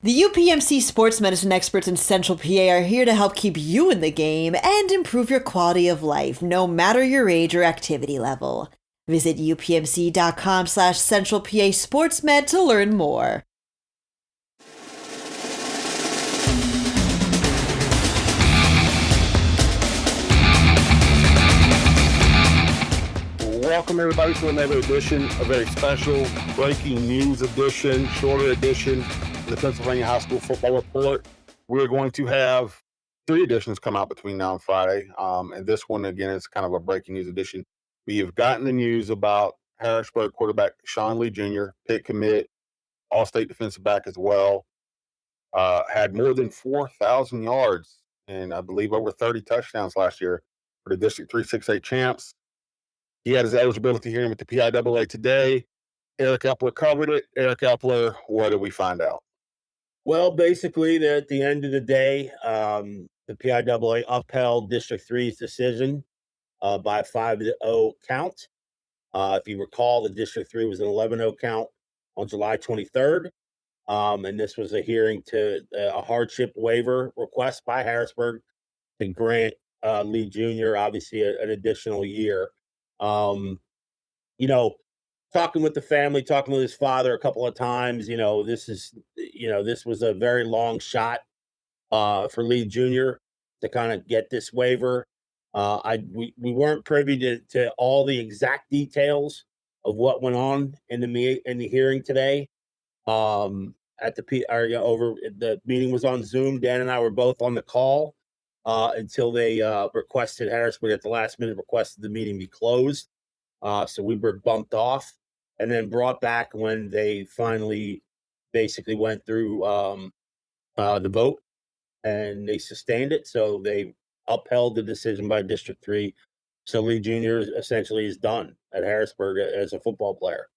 The UPMC sports medicine experts in Central PA are here to help keep you in the game and improve your quality of life, no matter your age or activity level. Visit upmc.com/Central PA SportsMed to learn more. Welcome, everybody, to another edition, a very special breaking news edition, shorter edition of the Pennsylvania High School Football Report. We're going to have 3 editions come out between now and Friday. And this one, again, is kind of a breaking news edition. We have gotten the news about Harrisburg quarterback Shawn Lee Jr., Pitt commit, all-state defensive back as well. Had more than 4,000 yards and I believe over 30 touchdowns last year for the District 3 6A champs. He had his eligibility hearing with the PIAA today. Eric Epler covered it. Eric Epler, what did we find out? Well, basically, at the end of the day, the PIAA upheld District 3's decision by a 5-0 count. If you recall, the District 3 was an 11-0 count on July 23rd. And this was a hearing to a hardship waiver request by Harrisburg to grant Lee Jr., obviously, an additional year. Um, you know, Talking with the family, talking with his father a couple of times, this was a very long shot for Lee Jr. to kind of get this waiver. We weren't privy to all the exact details of what went on in the hearing today. At the over the meeting was on Zoom. Dan and I were both on the call until they requested Harrisburg at the last minute requested the meeting be closed. So we were bumped off and then brought back when they finally basically went through the vote and they sustained it. So they upheld the decision by District 3. So Lee Jr. essentially is done at Harrisburg as a football player.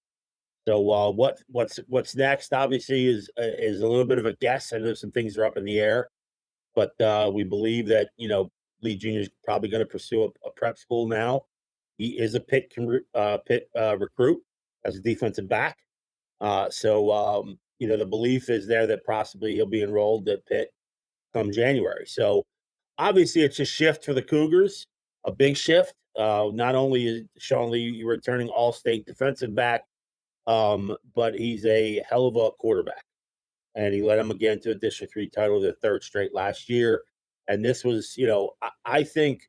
So what's next? Obviously, is a little bit of a guess. I know some things are up in the air, but we believe that Lee Jr. is probably going to pursue a prep school now. He is a Pitt recruit as a defensive back. The belief is there that possibly he'll be enrolled at Pitt come January. So obviously it's a shift for the Cougars, a big shift. Not only is Shawn Lee returning all-state defensive back, but he's a hell of a quarterback. And he led him again to a District 3 title, the 3rd straight last year. And this was, I think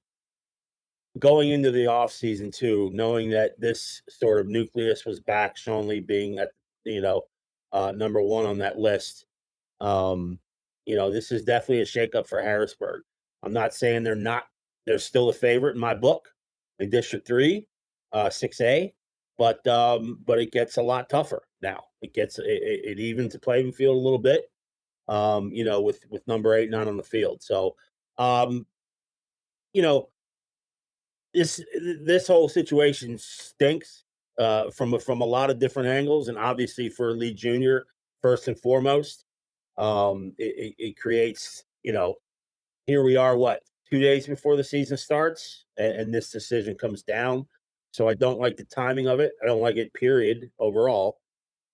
going into the offseason too, knowing that this sort of nucleus was back, Shawn Lee being at, number 1 on that list. This is definitely a shakeup for Harrisburg. I'm not saying they're still a favorite in my book in District 3, 6A, but it gets a lot tougher now. It evens the playing field a little bit, with number 8 not on the field. So, this whole situation stinks from a lot of different angles, and obviously for Lee Jr. first and foremost, it creates here we are 2 days before the season starts, and this decision comes down. So I don't like the timing of it. I don't like it, period, overall.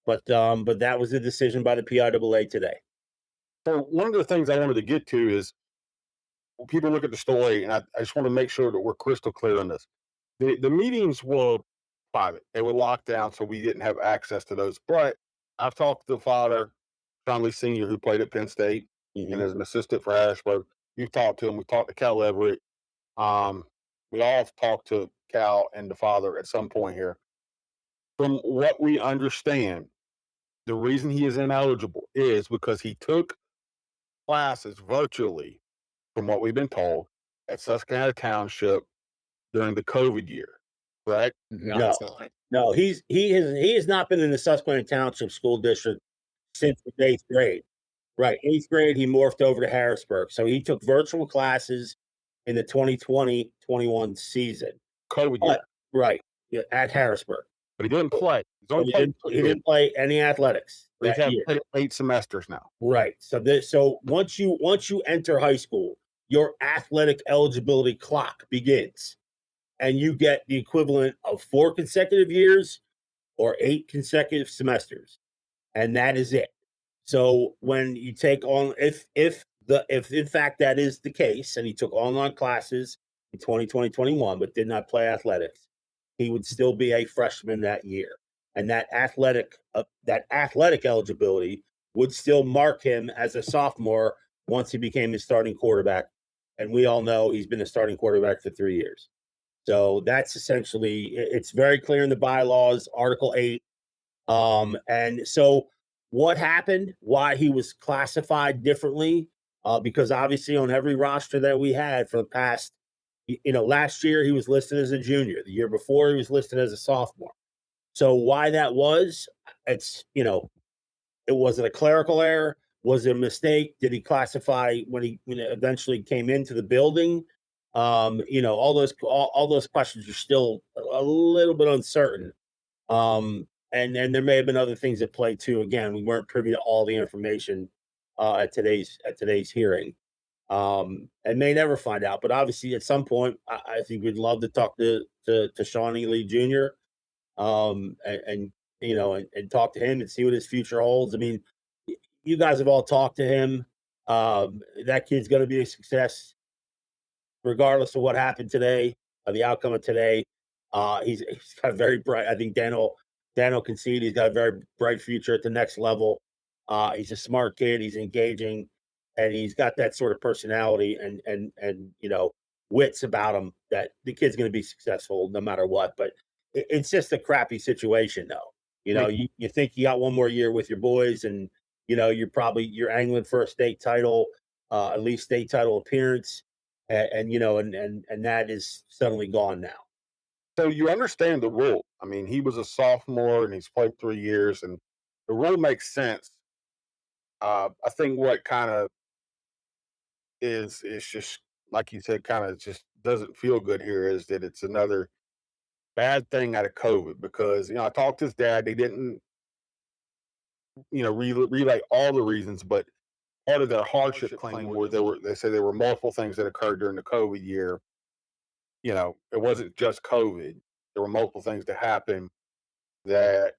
But that was the decision by the PIAA today. So one of the things I wanted to get to is when people look at the story, and I just want to make sure that we're crystal clear on this. The meetings were private. They were locked down, so we didn't have access to those. But I've talked to the father, Shawn Lee Sr., who played at Penn State and is an assistant for Harrisburg. You've talked to him. We've talked to Cal Everett. We all have talked to Cal and the father at some point here. From what we understand, the reason he is ineligible is because he took classes virtually, from what we've been told, at Susquehanna Township during the COVID year, correct? No, he has not been in the Susquehanna Township School District since the 8th grade. Right, 8th grade, he morphed over to Harrisburg. So he took virtual classes in the 2020-21 season. COVID year. Right, at Harrisburg. But he didn't play. He didn't play any athletics He's that year. had 8 semesters now. Right. So once you enter high school, your athletic eligibility clock begins, and you get the equivalent of 4 consecutive years or 8 consecutive semesters, and that is it. So when you take on, if in fact that is the case, and he took online classes in 2021 but did not play athletics, he would still be a freshman that year, and that athletic eligibility would still mark him as a sophomore once he became the starting quarterback. And we all know he's been a starting quarterback for 3 years. So that's essentially, it's very clear in the bylaws, Article 8. And so what happened, why he was classified differently, because obviously on every roster that we had for the past, last year he was listed as a junior. The year before he was listed as a sophomore. So why that was, it's, it wasn't a clerical error. Was it a mistake? Did he classify when he eventually came into the building? All those questions are still a little bit uncertain. And there may have been other things at play too. Again, we weren't privy to all the information at today's hearing, and may never find out. But obviously, at some point, I think we'd love to talk to Shawn Lee Jr. And talk to him and see what his future holds. I mean, you guys have all talked to him. That kid's going to be a success regardless of what happened today, the outcome of today. He's got a very bright. I think Dan will concede he's got a very bright future at the next level. He's a smart kid. He's engaging, and he's got that sort of personality and wits about him that the kid's going to be successful no matter what. But it's just a crappy situation, though. You think you got one more year with your boys, and you're angling for a state title, at least state title appearance, and that is suddenly gone now. So you understand the rule. I mean, he was a sophomore and he's played 3 years, and the rule makes sense. I think what kind of is just like you said, kind of just doesn't feel good here is that it's another bad thing out of COVID because I talked to his dad. They didn't relay all the reasons, but part of their hardship claim were they say there were multiple things that occurred during the COVID year. It wasn't just COVID. There were multiple things that happened that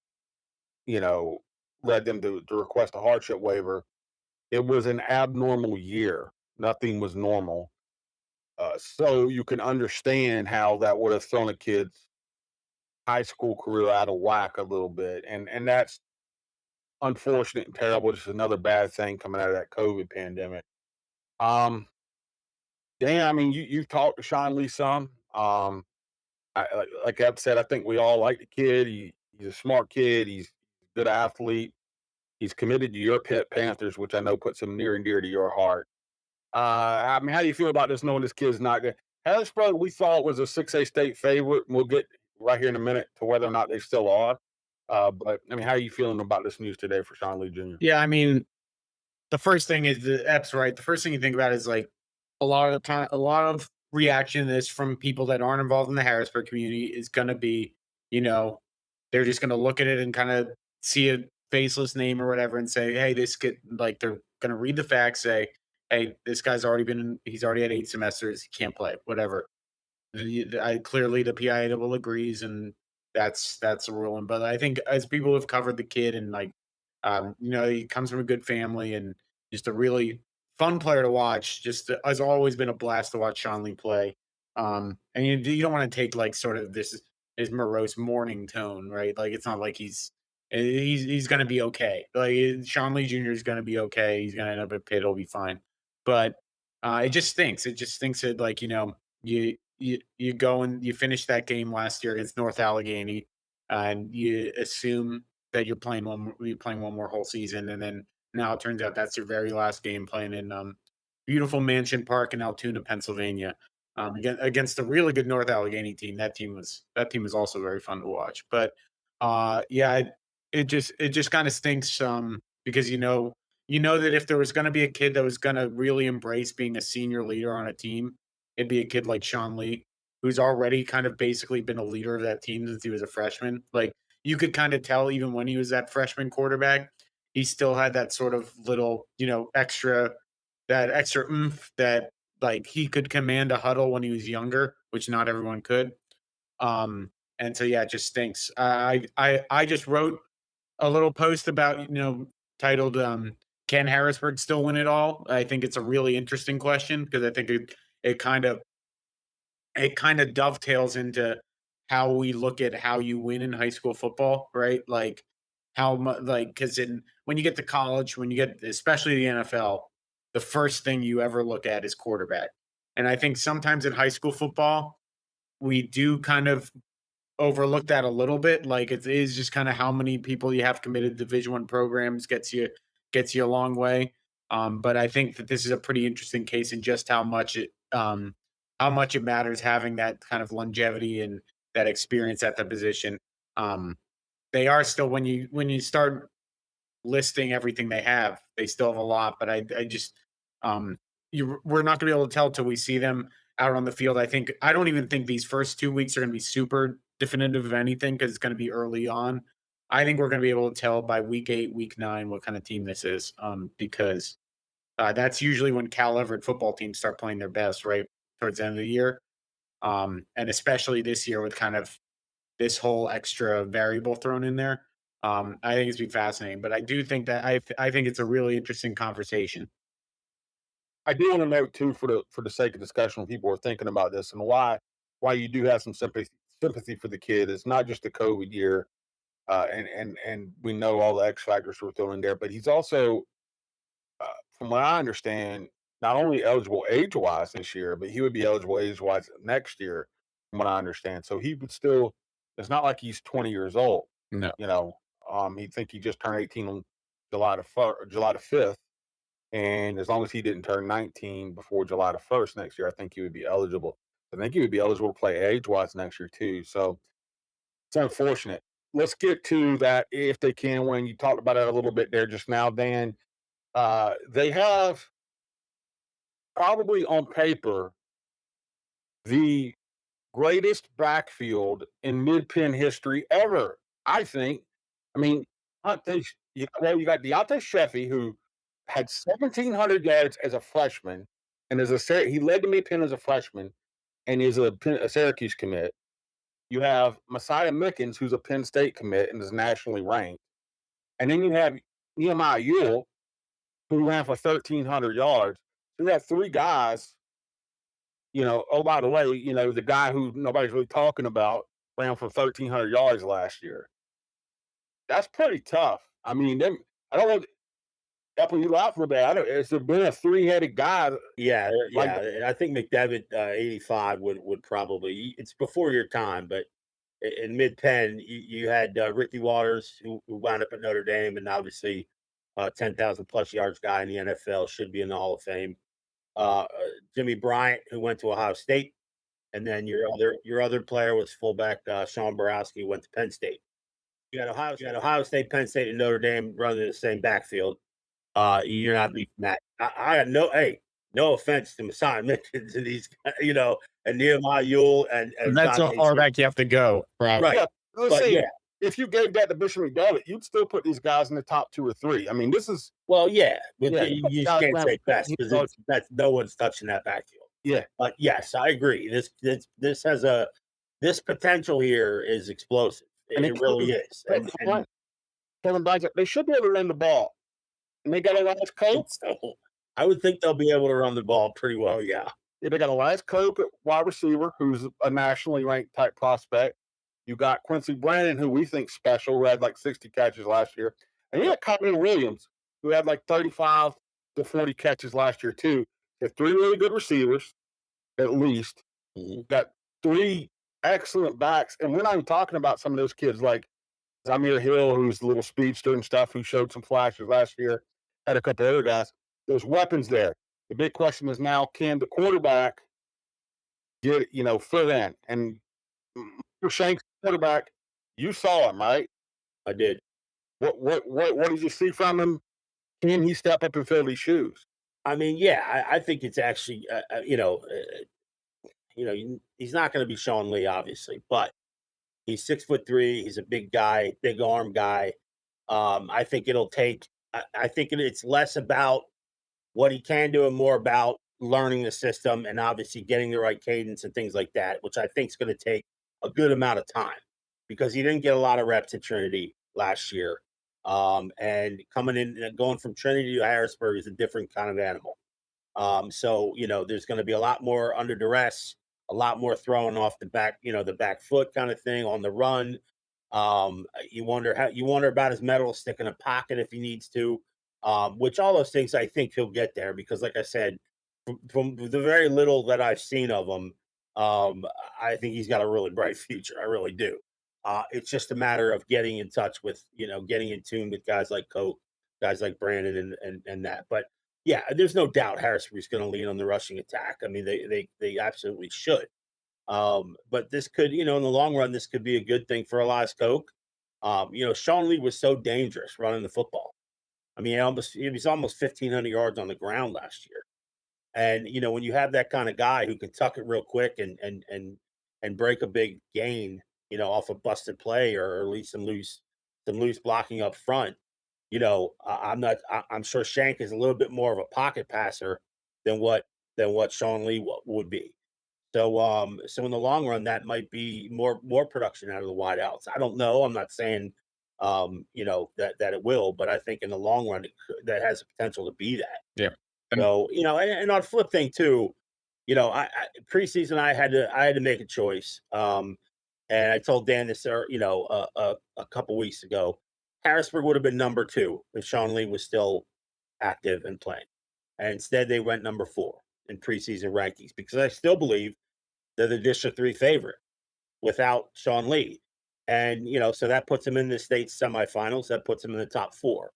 you know led them to request a hardship waiver. It was an abnormal year. Nothing was normal. So you can understand how that would have thrown a kid's high school career out of whack a little bit, and that's unfortunate and terrible. Just another bad thing coming out of that COVID pandemic. Um, Dan, I mean, you've talked to Shawn Lee some. Like Eb said, I think we all like the kid. He's a smart kid. He's a good athlete. He's committed to your Pet Panthers, which I know puts him near and dear to your heart. I mean, how do you feel about this? Knowing this kid's not good. Harrisburg, we thought was a 6A state favorite. We'll get right here in a minute to whether or not they still are. But I mean, how are you feeling about this news today for Shawn Lee Jr.? Yeah, I mean, the first thing is the Ep's right. The first thing you think about is like a lot of time, a lot of reaction to this from people that aren't involved in the Harrisburg community is going to be, they're just going to look at it and kind of see a faceless name or whatever and say, hey, this kid, like they're going to read the facts, say, hey, this guy's he's already had 8 semesters, he can't play, whatever. Clearly the PIAA agrees, and that's a ruling. But I think as people have covered the kid and like, he comes from a good family and just a really fun player to watch. Just has always been a blast to watch Shawn Lee play. And you don't want to take like sort of this his morose mourning tone, right? Like it's not like he's going to be okay. Like Shawn Lee Jr. is going to be okay. He's going to end up at Pitt. It'll be fine. But it just stinks. It just stinks that like you go and you finish that game last year against North Allegheny, and you assume that you're playing one more whole season, and then now it turns out that's your very last game playing in beautiful Mansion Park in Altoona, Pennsylvania, against a really good North Allegheny team. That team was also very fun to watch. But it just kind of stinks because that if there was going to be a kid that was going to really embrace being a senior leader on a team, it'd be a kid like Shawn Lee, who's already kind of basically been a leader of that team since he was a freshman. Like you could kind of tell even when he was that freshman quarterback, he still had that sort of little, extra oomph that like he could command a huddle when he was younger, which not everyone could. And so, yeah, it just stinks. I just wrote a little post about, titled "Can Harrisburg Still Win It All?" I think it's a really interesting question because I think it kind of it kind of dovetails into how we look at how you win in high school football, right? Like how much, like, because in when you get to college, when you get especially the NFL, the first thing you ever look at is quarterback. And I think sometimes in high school football, we do kind of overlook that a little bit. Like it is just kind of how many people you have committed to Division 1 programs gets you a long way. But I think that this is a pretty interesting case in just how much it matters having that kind of longevity and that experience at the position. Um, they are still when you start listing everything they have, they still have a lot, but I just um we're not gonna be able to tell till we see them out on the field. I don't even think these first 2 weeks are gonna be super definitive of anything because it's gonna be early on. I think we're gonna be able to tell by week 8, week 9 what kind of team this is. Because that's usually when Cal Everett football teams start playing their best, right towards the end of the year. And especially this year with kind of this whole extra variable thrown in there. I think it's be fascinating, but I do think that I think it's a really interesting conversation. I do want to note too, for the sake of discussion, when people are thinking about this and why you do have some sympathy for the kid. It's not just the COVID year, and we know all the X factors were thrown in there, but he's also, from what I understand, not only eligible age wise this year, but he would be eligible age wise next year, from what I understand. So he would still. It's not like he's 20 years old. No. You know, he think he just turned 18 on July the 5th. And as long as he didn't turn 19 before July the 1st next year, I think he would be eligible. I think he would be eligible to play age wise next year too. So it's unfortunate. Let's get to that if they can win. You talked about it a little bit there just now, Dan. They have probably on paper the greatest backfield in mid-Penn history ever, I think. I mean, you got Deontay Sheffy, who had 1,700 yards as a freshman, and he led the mid-Penn as a freshman, and is a Syracuse commit. You have Messiah Mickens, who's a Penn State commit and is nationally ranked, and then you have Nehemiah Ewell, who ran for 1,300 yards. So you have three guys. Oh, by the way, the guy who nobody's really talking about ran for 1,300 yards last year. That's pretty tough. I mean, I don't know. Epler, you out for that. It's been a three-headed guy. Yeah, Like, yeah. I think McDevitt 85 would probably. It's before your time, but in mid Penn, you had Ricky Waters who wound up at Notre Dame, and obviously 10,000 plus yards guy in the NFL, should be in the Hall of Fame. Jimmy Bryant, who went to Ohio State, and then your other player was fullback Sean Borowski, who went to Penn State. You had Ohio State, Penn State, and Notre Dame running the same backfield. You're not beating that. I had no offense to Messiah Mickens and these, and Nehemiah Ewell and That's how Dante far Smith. back you have to go, probably. Right. yeah, let's But see. yeah, If you gave that to Bishop McDevitt, you'd still put these guys in the top 2 or 3. I mean, this is well, yeah, but yeah, you guys can't ran say for best 15 because yards. that's no one's touching that backfield. Yeah, But yes, I agree. This has this potential here is explosive. and It really is. And Kevin Bynes, they should be able to run the ball, and they got Elias Cope. so I would think they'll be able to run the ball pretty well. Yeah. Yeah, they got Elias Cope at wide receiver, who's a nationally ranked type prospect. You got Quincy Brandon, who we think special, who had like 60 catches last year. And you got Kyron Williams, who had like 35 to 40 catches last year, too. They have 3 really good receivers, at least. Mhm. Got 3 excellent backs. And we're not even talking about some of those kids like Zamir Hill, who's a little speedster and stuff, who showed some flashes last year. Had a couple of other guys. There's weapons there. The big question is now, can the quarterback get, fill in? And Shanks, quarterback, you saw him, right? I did. What did you see from him? Can he step up and fill these shoes? I mean, yeah, I think it's actually, he's not going to be Shawn Lee, obviously, but he's 6'3". He's a big guy, big arm guy. I think it'll take. I think it's less about what he can do and more about learning the system and obviously getting the right cadence and things like that, which I think is going to take a good amount of time because he didn't get a lot of reps at Trinity last year. And coming in and going from Trinity to Harrisburg is a different kind of animal. So there's going to be a lot more under duress, a lot more throwing off the back, the back foot kind of thing on the run. You wonder about his metal stick in a pocket if he needs to. Which all those things I think he'll get there because, like I said, from the very little that I've seen of him, um, I think he's got a really bright future. I really do. It's just a matter of getting in touch with, getting in tune with guys like Coke, guys like Brandon, and that. But yeah, there's no doubt Harrisburg's going to lean on the rushing attack. I mean, they absolutely should. But this could, in the long run, this could be a good thing for Elias Coke. Shawn Lee was so dangerous running the football. I mean, he was almost 1,500 yards on the ground last year. And when you have that kind of guy who can tuck it real quick and break a big gain, off a busted play or at least some loose blocking up front, I'm sure Shank is a little bit more of a pocket passer than what Shawn Lee would be. So in the long run, that might be more production out of the wideouts. I don't know. I'm not saying that it will, but I think in the long run, that has the potential to be that. Yeah. So and on flip thing too, preseason I had to make a choice. And I told Dan this, a couple weeks ago. Harrisburg would have been number 2 if Shawn Lee was still active and playing, and instead they went number 4 in preseason rankings because I still believe they're the District 3 favorite without Shawn Lee. And, so that puts them in the state semifinals. That puts them in the top 4.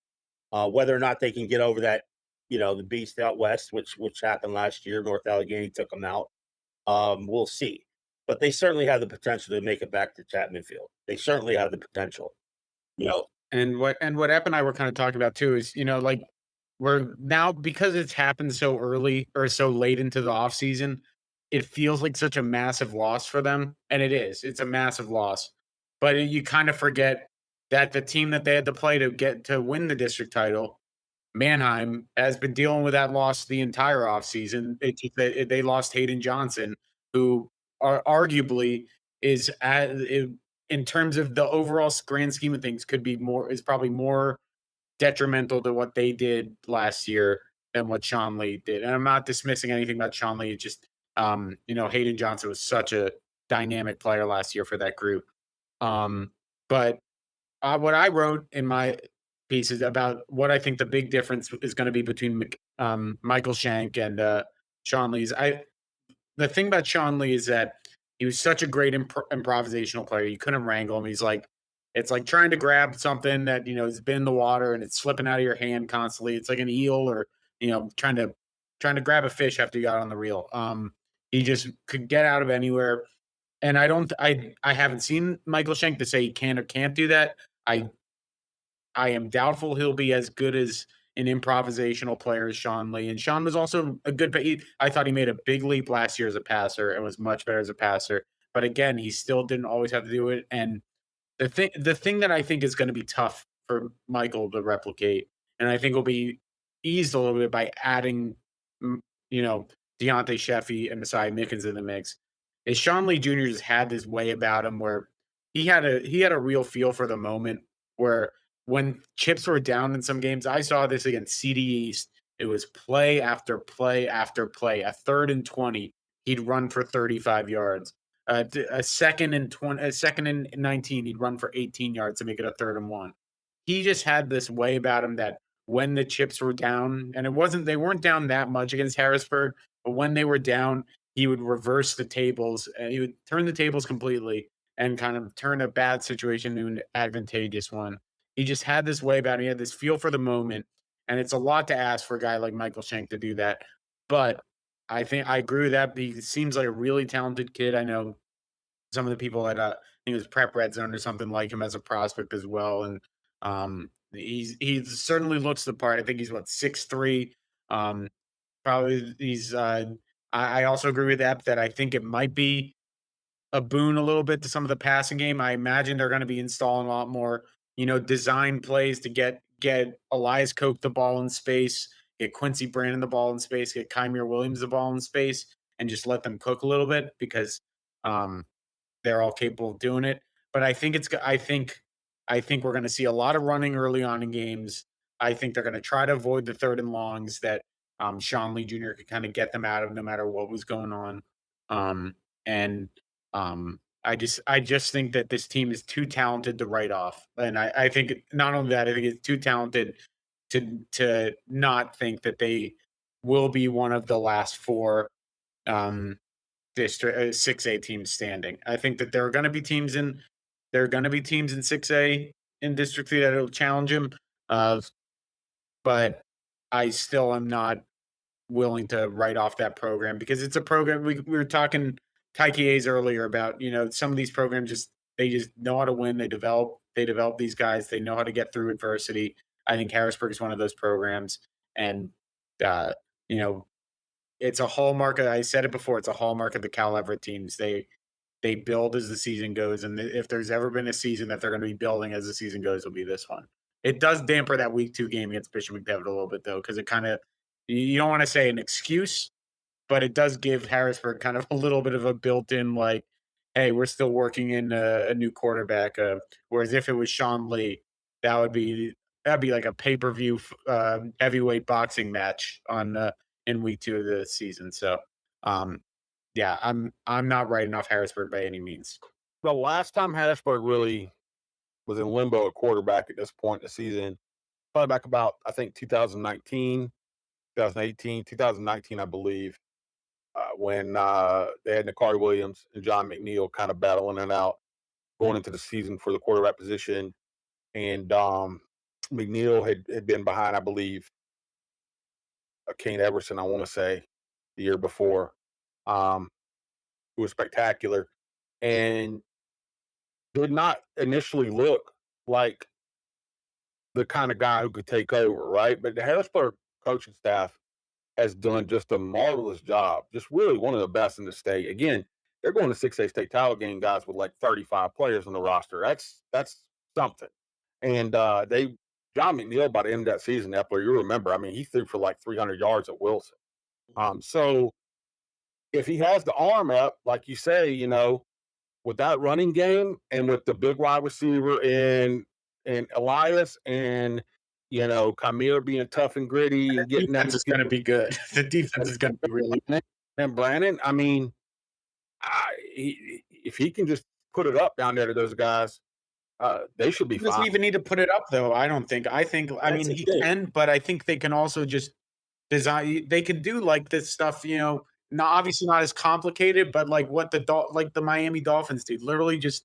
Whether or not they can get over that, the beast out west, which happened last year, North Allegheny took them out. We'll see. But they certainly have the potential to make it back to Chapman Field. They certainly have the potential. You know, And what Ep and I were kind of talking about too is, like we're now because it's happened so early or so late into the off season, it feels like such a massive loss for them. And it is. It's a massive loss. But you kind of forget that the team that they had to play to get to win the district title, Mannheim, has been dealing with that loss the entire offseason. It's just that they lost Hayden Johnson, who are arguably is in terms of the overall grand scheme of things, is probably more detrimental to what they did last year than what Shawn Lee did. And I'm not dismissing anything about Shawn Lee. It's just Hayden Johnson was such a dynamic player last year for that group. But what I wrote in my piece is about what I think the big difference is going to be between Michael Shank and Shawn Lee's. The thing about Shawn Lee is that he was such a great improvisational player. You couldn't wrangle him. It's like trying to grab something that has been in the water and it's slipping out of your hand constantly. It's like an eel or trying to grab a fish after you got on the reel. He just could get out of anywhere. And I haven't seen Michael Shank to say he can or can't do that. I am doubtful he'll be as good as an improvisational player as Shawn Lee. And Shawn was also a good. I thought he made a big leap last year as a passer and was much better as a passer. But again, he still didn't always have to do it. And the thing that I think is going to be tough for Michael to replicate, and I think will be eased a little bit by adding, Deontay Sheffy and Messiah Mickens in the mix, is Shawn Lee Jr. just had this way about him where he had a real feel for the moment where when chips were down in some games, I saw this against CD East. It was play after play after play. A 3rd and 20, he'd run for 35 yards. A 2nd and 20, a 2nd and 19, he'd run for 18 yards to make it a 3rd and 1. He just had this way about him that when the chips were down, and they weren't down that much against Harrisburg, but when they were down, he would reverse the tables. He would turn the tables completely and kind of turn a bad situation into an advantageous one. He just had this way about him. He had this feel for the moment. And it's a lot to ask for a guy like Michael Shank to do that. But I think I agree with that. He seems like a really talented kid. I know some of the people at I think it was Prep Red Zone or something like him as a prospect as well. And he certainly looks the part. I think he's 6'3". Probably he's I also agree with that I think it might be a boon a little bit to some of the passing game. I imagine they're going to be installing a lot more, design plays to get Elias Koch the ball in space, get Quincy Brandon the ball in space, get Kymir Williams the ball in space, and just let them cook a little bit because they're all capable of doing it. But I think I think we're going to see a lot of running early on in games. I think they're going to try to avoid the third and longs that Shawn Lee Jr. could kind of get them out of no matter what was going on. And I just think that this team is too talented to write off. And I think not only that, I think it's too talented to not think that they will be one of the last four district 6A teams standing. I think that there are going to be teams in 6A in District 3 that'll challenge him. But I still am not willing to write off that program because it's a program we were talking A's earlier about, some of these programs they just know how to win. They develop these guys. They know how to get through adversity. I think Harrisburg is one of those programs. And you know, it's a hallmark. I said it before, it's a hallmark of the Cal Everett teams. They build as the season goes, and if there's ever been a season that they're going to be building as the season goes, it'll be this one. It does damper that week 2 game against Bishop McDevitt a little bit though, because it kind of you don't want to say an excuse, but it does give Harrisburg kind of a little bit of a built-in like, hey, we're still working in a new quarterback. Whereas if it was Shawn Lee, that'd be like a pay-per-view heavyweight boxing match on in week 2 of the season. So yeah, I'm not writing off Harrisburg by any means. The last time Harrisburg really was in limbo at quarterback at this point in the season, probably back about, I think, 2019, 2018, 2019, I believe, when they had Nakari Williams and John McNeil kind of battling it out going into the season for the quarterback position. And McNeil had been behind, I believe, Kane Everson, I want to say, the year before, who was spectacular and did not initially look like the kind of guy who could take over, right? But the Harrisburg coaching staff has done just a marvelous job, just really one of the best in the state. Again, they're going to 6A state title game, guys, with like 35 players on the roster. That's something. And John McNeil, by the end of that season, Epler, you remember, I mean, he threw for like 300 yards at Wilson. So if he has the arm up, like you say, with that running game and with the big wide receiver and Elias and Kamir being tough and gritty and getting that, is going to be good. The defense is going to be really good. And Brandon, I mean, if he can just put it up down there to those guys, they should be He doesn't fine. even need to put it up though. I don't think. I mean he can, but I think they can also just design. They can do like this stuff, not obviously not as complicated, but like what the Miami Dolphins do. Literally just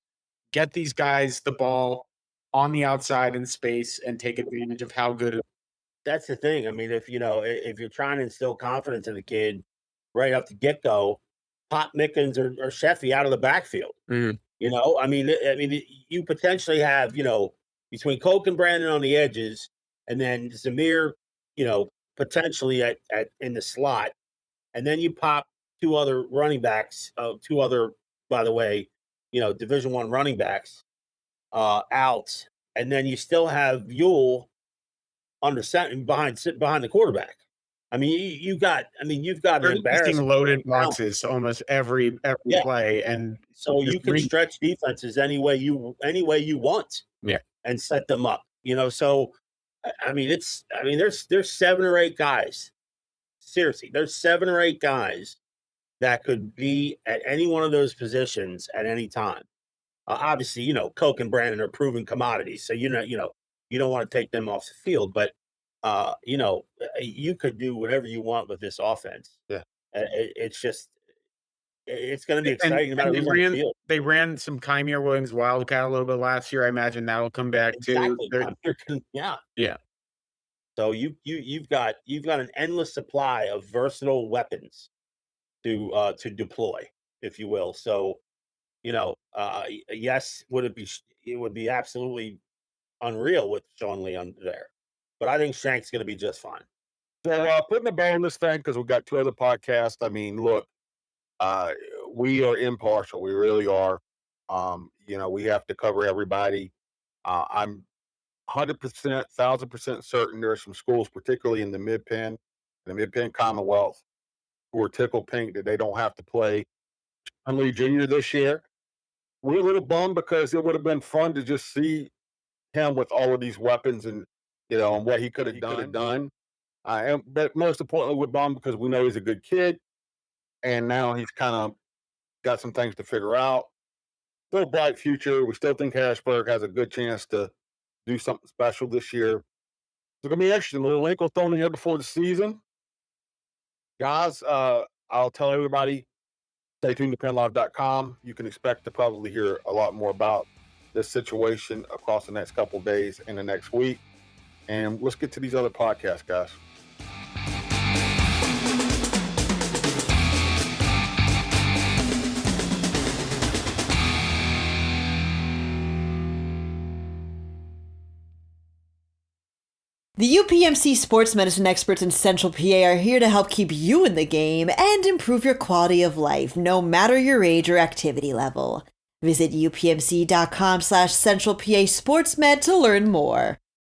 get these guys the ball on the outside in space and take advantage of how good. That's the thing. I mean, if you're trying to instill confidence in the kid right up the get go, pop Mickens or Sheffy out of the backfield. I mean, you potentially have between Coke and Brandon on the edges, and then Zamir, potentially at in the slot, and then you pop 2 other running backs, 2 other, by the way, Division I running backs out, and then you still have Yule under center behind the quarterback. I mean, you've got an embarrassing loaded boxes almost every play, and so you can stretch defenses any way you want, and set them up. So I mean, there's 7 or 8 guys. Seriously, there's 7 or 8 guys that could be at any one of those positions at any time. Obviously, Coke and Brandon are proven commodities, so you don't want to take them off the field, but you could do whatever you want with this offense. Yeah, it's going to be exciting. No matter who's on the field. They ran some Kymir Williams Wildcat a little bit last year. I imagine that'll come back too. Yeah. So you've got an endless supply of versatile weapons to deploy, if you will. So yes, it would be absolutely unreal with Shawn Lee under there, but I think Shank's going to be just fine. So putting the bow on this thing, because we've got 2 other podcasts. I mean, look, we are impartial. We really are. We have to cover everybody. I'm 100%, 1,000% certain there are some schools, particularly in the Mid-Penn, Commonwealth, who are tickled pink that they don't have to play Shawn Lee Jr. this year. We're a little bummed because it would have been fun to just see him with all of these weapons and, and what he could have done. But most importantly, we're bummed because we know he's a good kid, and now he's kind of got some things to figure out. Still a bright future. We still think Harrisburg has a good chance to do something special this year. It's going to be interesting. A little ankle thrown in here before the season. Guys, I'll tell everybody, stay tuned to PennLive.com. You can expect to probably hear a lot more about this situation across the next couple of days and the next week. And let's get to these other podcasts, guys. The UPMC sports medicine experts in Central PA are here to help keep you in the game and improve your quality of life, no matter your age or activity level. Visit upmc.com/Central PA SportsMed to learn more.